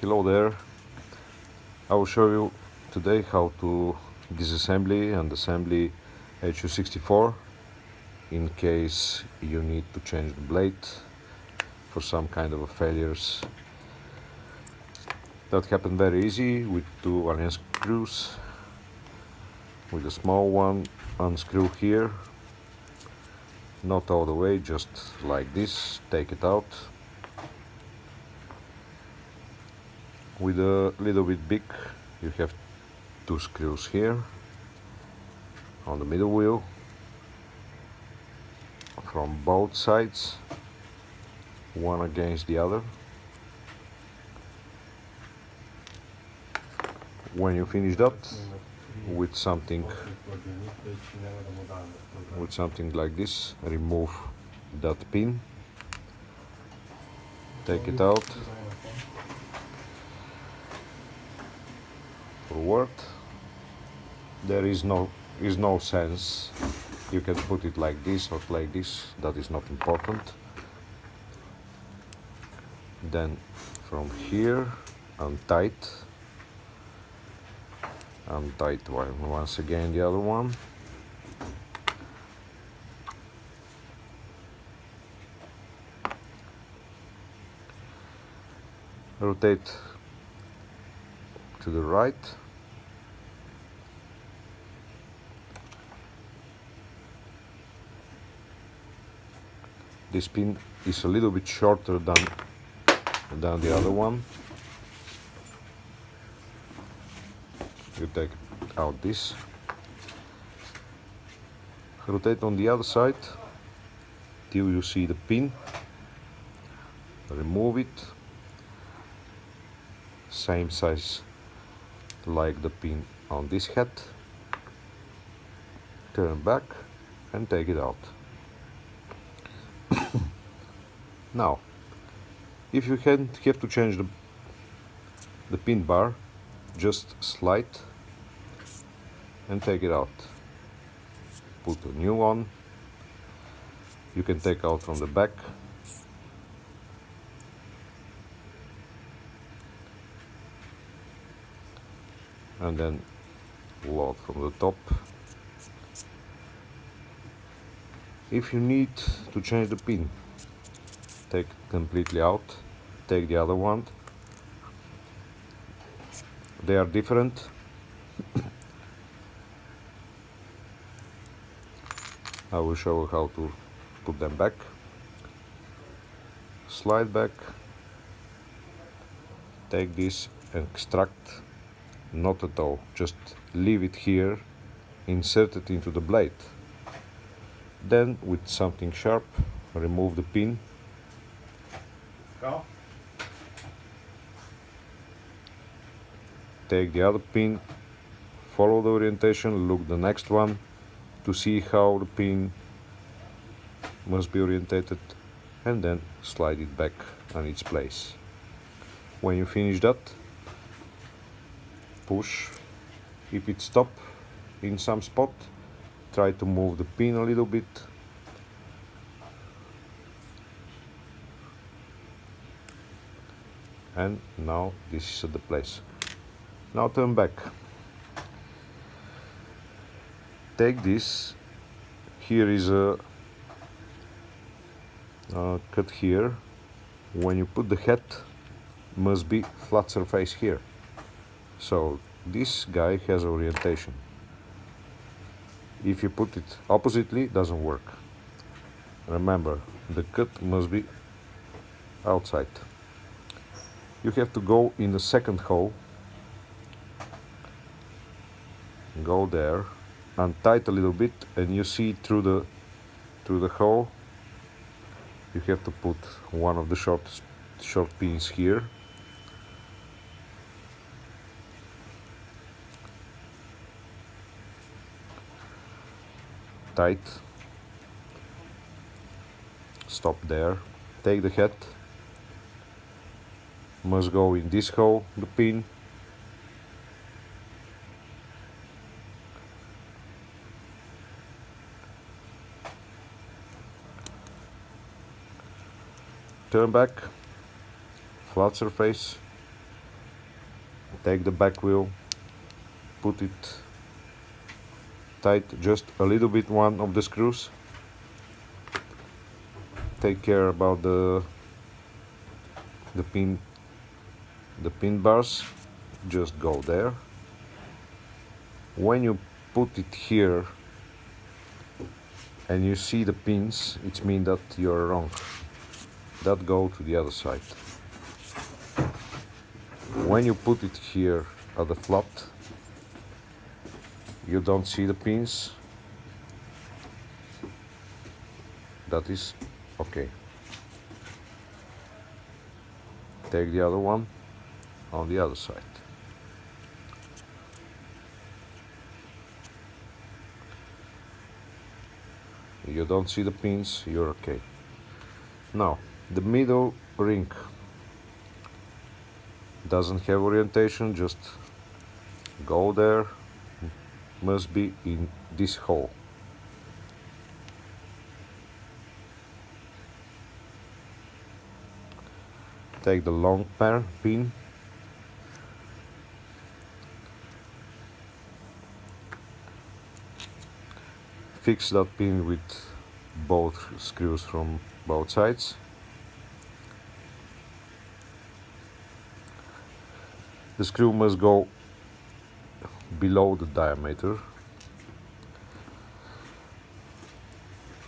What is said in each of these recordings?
Hello there. I will show you today how to disassembly and assembly Hu64 in case you need to change the blade for some kind of failures. That happened very easy with two Allen screws. With a small one, unscrew here, not all the way, just like this, take it out. With a little bit big, you have two screws here on the middle wheel from both sides, one against the other. When you finish that, with something like this, remove that pin, take it out forward. There is no sense. You can put it like this or like this, that is not important. Then from here, untight once again the other one. Rotate to the right. This pin is a little bit shorter than the other one. You take out this, rotate on the other side till you see the pin, remove it, same size like the pin on this head, turn back and take it out. Now, if you have to change the pin bar, just slide and take it out. Put a new one. You can take out from the back. And then load from the top. If you need to change the pin, take it completely out, take the other one. They are different. I will show you how to put them back. Slide back, take this and extract, not at all, just leave it here, insert it into the blade. Then with something sharp, remove the pin. Go. Take the other pin, follow the orientation, look the next one to see how the pin must be orientated, and then slide it back on its place. When you finish that, push. If it stops in some spot, try to move the pin a little bit. And now this is at the place. Now turn back. Take this. Here is a cut here. When you put the head, must be flat surface here. So this guy has orientation. If you put it oppositely, it doesn't work. Remember, the cut must be outside. You have to go in the second hole. Go there, untight a little bit, and you see through the hole. You have to put one of the short pins here. Tight. Stop there. Take the head. Must go in this hole, the pin. Turn back, flat surface, Take the back wheel, put it tight just a little bit, one of the screws. Take care about the pin bars. Just go there. When you put it here and you see the pins, it means that you're wrong. That go to the other side. When you put it here at the flat, you don't see the pins. That is okay. Take the other one on the other side. You don't see the pins, you're okay. Now, the middle ring doesn't have orientation, just go there, must be in this hole. Take the long pin, fix that pin with both screws from both sides. The screw must go below the diameter.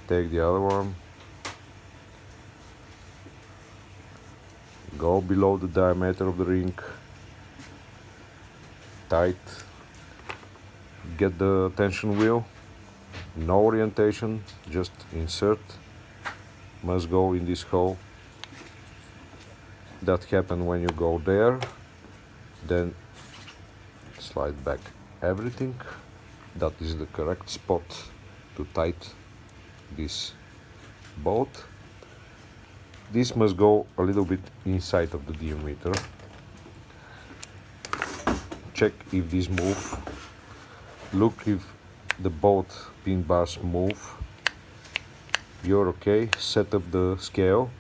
Take the other one, go below the diameter of the ring, tight, get the tension wheel, no orientation, just insert, must go in this hole. That happens when you go there, then slide back everything. That is the correct spot to tight this bolt. This must go a little bit inside of the diameter. Check if these move. Look if the both pin bars move. You're okay. Set up the scale.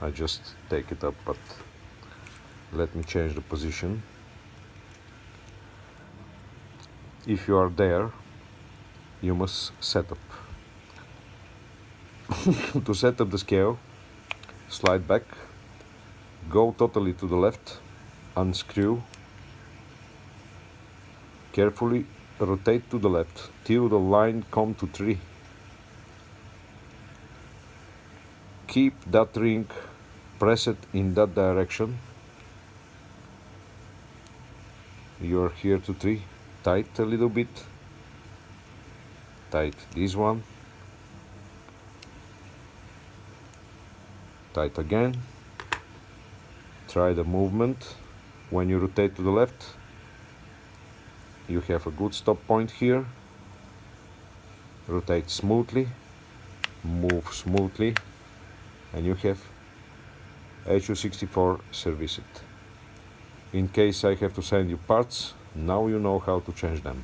I just take it up, but let me change the position. If you are there, you must set up. To set up the scale, slide back, go totally to the left, unscrew, carefully rotate to the left till the line come to 3. Keep that ring pressed in that direction. You're here to 3. Tight a little bit. Tight this one. Tight again. Try the movement. When you rotate to the left, you have a good stop point here. Rotate smoothly, move smoothly, and you have Hu64 serviced. In case I have to send you parts, now you know how to change them.